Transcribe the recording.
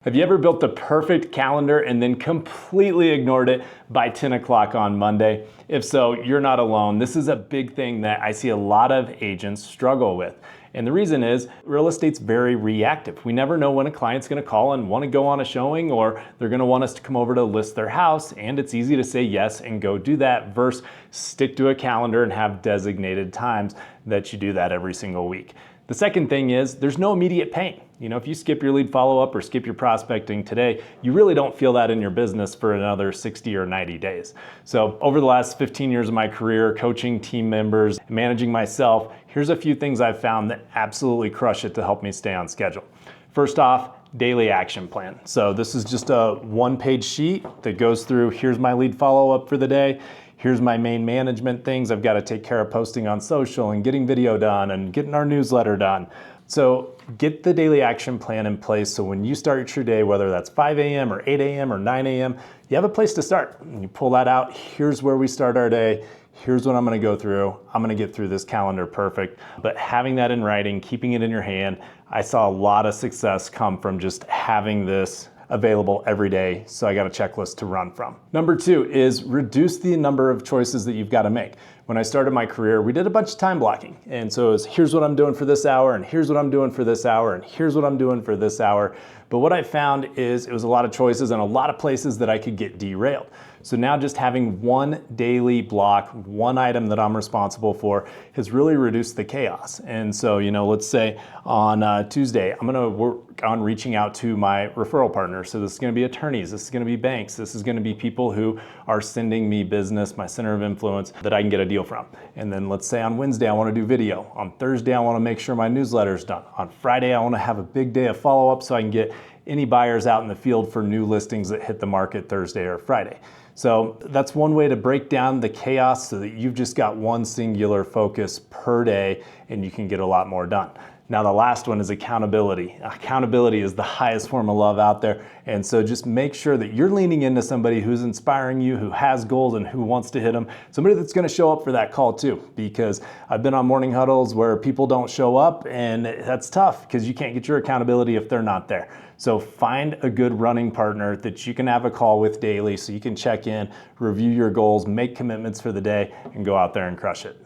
Have you ever built the perfect calendar and then completely ignored it by 10 o'clock on Monday? If so, you're not alone. This is a big thing that I see a lot of agents struggle with. And the reason is real estate's very reactive. We never know when a client's gonna call and wanna go on a showing, or they're gonna want us to come over to list their house, and it's easy to say yes and go do that versus stick to a calendar and have designated times that you do that every single week. The second thing is there's no immediate pain. You know, if you skip your lead follow-up or skip your prospecting today, you really don't feel that in your business for another 60 or 90 days. So over the last 15 years of my career, coaching team members, managing myself, here's a few things I've found that absolutely crush it to help me stay on schedule. First off, daily action plan. So this is just a one-page sheet that goes through, here's my lead follow-up for the day. Here's my main management things. I've got to take care of posting on social and getting video done and getting our newsletter done. So get the daily action plan in place so when you start your day, whether that's 5 a.m. or 8 a.m. or 9 a.m., you have a place to start. And you pull that out, here's where we start our day. Here's what I'm gonna go through. I'm gonna get through this calendar perfect. But having that in writing, keeping it in your hand, I saw a lot of success come from just having this available every day, so I got a checklist to run from. Number two is reduce the number of choices that you've got to make. When I started my career, we did a bunch of time blocking. And so it was, here's what I'm doing for this hour, and here's what I'm doing for this hour, and here's what I'm doing for this hour. But what I found is it was a lot of choices and a lot of places that I could get derailed. So now just having one daily block, one item that I'm responsible for has really reduced the chaos. And so, you know, let's say on Tuesday, I'm gonna work on reaching out to my referral partners. So this is gonna be attorneys, this is gonna be banks, this is gonna be people who are sending me business, my center of influence, that I can get a deal from. And then let's say on Wednesday, I wanna do video. On Thursday, I wanna make sure my newsletter's done. On Friday, I wanna have a big day of follow-up so I can get any buyers out in the field for new listings that hit the market Thursday or Friday. So that's one way to break down the chaos so that you've just got one singular focus per day and you can get a lot more done. Now the last one is accountability. Accountability is the highest form of love out there. And so just make sure that you're leaning into somebody who's inspiring you, who has goals and who wants to hit them. Somebody that's gonna show up for that call too, because I've been on morning huddles where people don't show up, and that's tough because you can't get your accountability if they're not there. So find a good running partner that you can have a call with daily so you can check in, review your goals, make commitments for the day, and go out there and crush it.